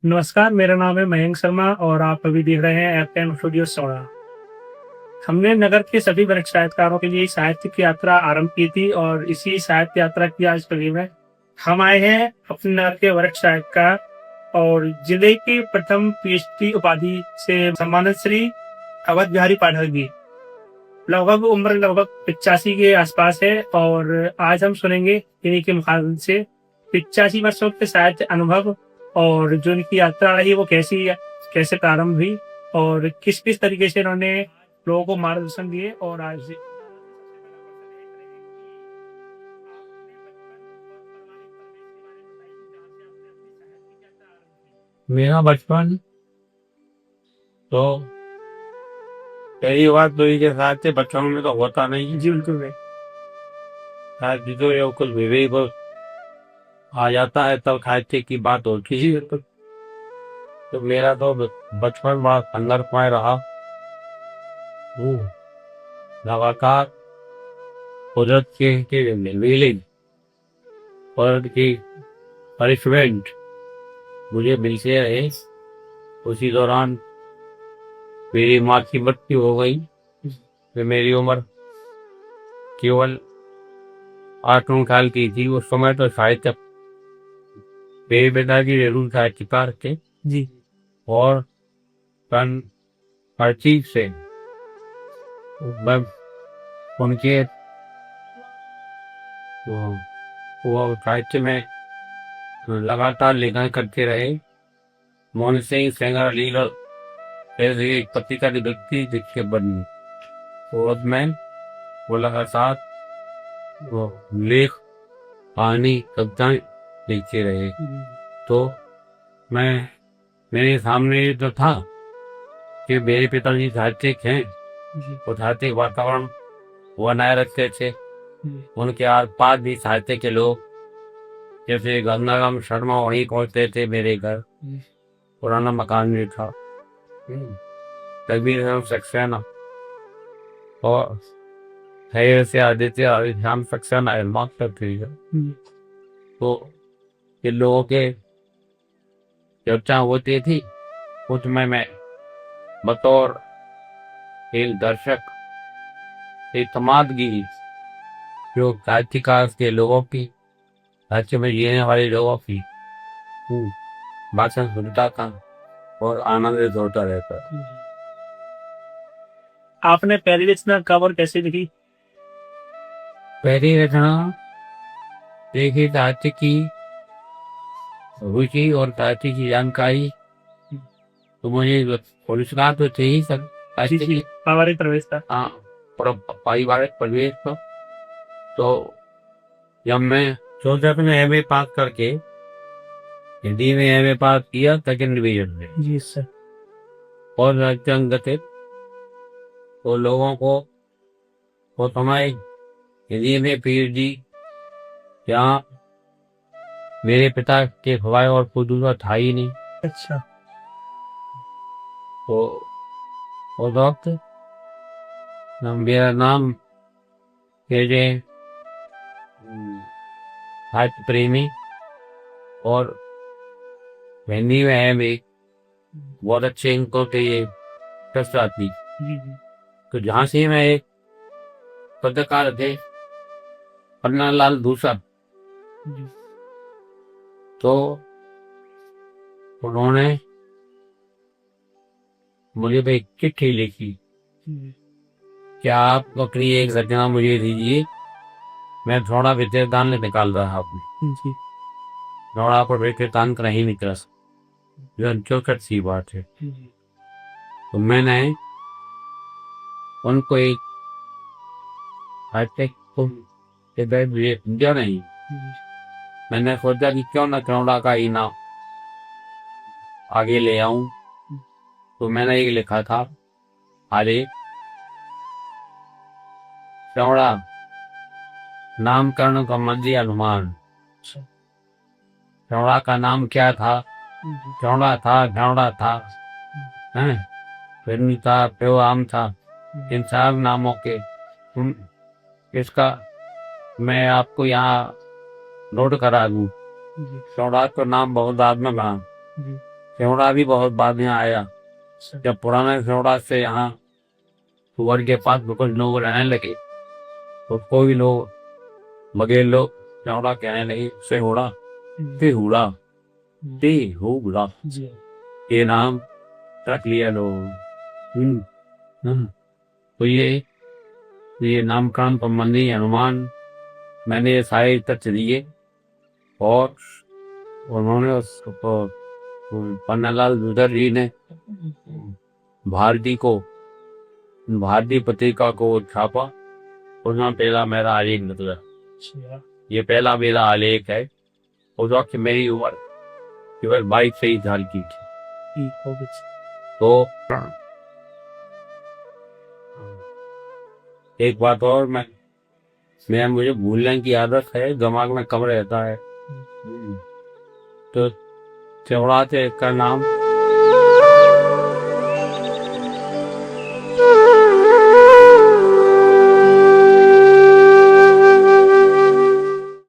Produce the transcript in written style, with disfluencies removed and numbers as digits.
नमस्कार, मेरा नाम है मयंक शर्मा और आप अभी देख रहे हैं एफ10 स्टूडियो सोडा। हमने नगर के सभी वरिष्ठ साहित्यकारों के लिए साहित्य की यात्रा आरंभ की थी और इसी साहित्य यात्रा की आज कड़ी में हम आए हैं अपने नगर के वरिष्ठ साहित्यकार और जिले की प्रथम पीएचडी उपाधि से सम्मानित श्री अवध बिहारी पाठक जी। लगभग उम्र 85 के आसपास है और आज हम सुनेंगे इन्हीं के मुखातिब से 85 वर्षों के साहित्य अनुभव और जो इनकी यात्रा रही वो कैसे प्रारंभ हुई और किस किस तरीके से इन्होंने लोगों को मार्गदर्शन दिए और आज मेरा बचपन तो पहली बात तो ये के साथ से बच्चों में तो होता नहीं जी बिल्कुल भाई। शायद जो ये कुछ विवेक आ जाता है तब साहित्य की बात होती है। तो मेरा तो बचपन बड़ा संघर्षमय रहा। लगातार कुदरत के विलेज कुदरत की पनिशमेंट मुझे मिलते रहे। उसी दौरान मेरी माँ की मृत्यु हो गई। फिर मेरी उम्र केवल 8-9 साल की थी। उस समय तो साहित्य मेरे पिताजी जरूर साहित्यकार थे जी और सन 25 से मैं उनके वो साहित्य में लगातार लेखन करते रहे। मोहन सिंह सेंगर अलीगढ़ जैसे एक पत्रिका की व्यक्ति जिसके बनी तो अब मैं वो लगातार वो लेख कहानी कविताएं लिखते रहे। तो मैं मेरे सामने ये तो था कि मेरे पिताजी साहित्यिक हैं। वो साहित्यिक वातावरण बनाए रखते थे। उनके आस पास भी साहित्य के लोग जैसे गंगाराम शर्मा वहीं पहुंचते थे मेरे घर। पुराना मकान भी था। कबीर राम सक्सेना और खैर से आदित्य श्याम सक्सेना मास्टर थे। तो ये लोगों के चर्चा होती थी। उसमें मैं बतौर एक दर्शक एक समादगी जो साहित्यकार के लोगों की साहित्य में जीने वाले लोगों की भाषण सुनता था और आनंदित होता रहता था। आपने पहली रचना कब और कैसे लिखी? पहली रचना देखी साहित्य की रुचि और साहित्य की जानकारी तो मुझे पुरस्कार तो थे ही सब जी साहित्य जी की। पारिवारिक प्रवेश था। हाँ, पारिवारिक परिवेश पर तो जब मैं सोचा में एमए पास करके हिंदी में एमए पास किया सेकेंड डिवीजन में जी सर। और गठित तो लोगों को वो समय हिंदी में पीएचडी जहाँ मेरे पिता के खवाए और कोई दूसरा था ही नहीं। अच्छा। तो उस वक्त मेरा नाम केजे साहित्य प्रेमी और हिंदी में है भी बहुत अच्छे इनको के ये ट्रस्ट आती। तो जहाँ से मैं एक पत्रकार थे पन्नालाल दूसर तो उन्होंने मुझे पे एक चिट्ठी लिखी क्या आप अपनी एक रचना मुझे दीजिए। मैं थोड़ा विद्यादान निकाल रहा हूँ। थोड़ा पर विद्यादान का नहीं निकला जो चौकट सी बात है। तो मैंने उनको एक दिया नहीं। मैंने सोचा कि क्यों ना चौड़ा का इनाम आगे ले आऊं। तो मैंने एक लिखा था अरे चौड़ा नामकरण का मंदी अनुमान। चौड़ा का नाम क्या था? चौड़ा था हैं फिर था प्यो आम था। इन सब नामों के इसका मैं आपको यहाँ नोट करा दूं। चौड़ा का नाम बहुत आदमी बना सेवड़ा भी बहुत बाद में आया। जब पुराना सेवड़ा से यहाँ सुअर के पास कुछ लोग रहने लगे तो कोई लोग बगैर लोग सेवड़ा कहने लगे सेवड़ा बेहुड़ा बेहुड़ा जी ये नाम रख लिया लोग। तो ये नामकरण संबंधी अनुमान मैंने सारे तथ्य दिए और उन्होंने उसको पन्नालाल दुधर जी ने भारतीय पत्रिका को छापा। उसमें पहला मेरा आलेख निकला। अच्छा ये पहला मेरा आलेख है। उस वक्त मेरी उम्र केवल 22-23 साल की थी। ठीक हो गया। तो एक बात और मुझे भूलने की आदत है, दिमाग में कम रहता है। तो सेवड़ा का नाम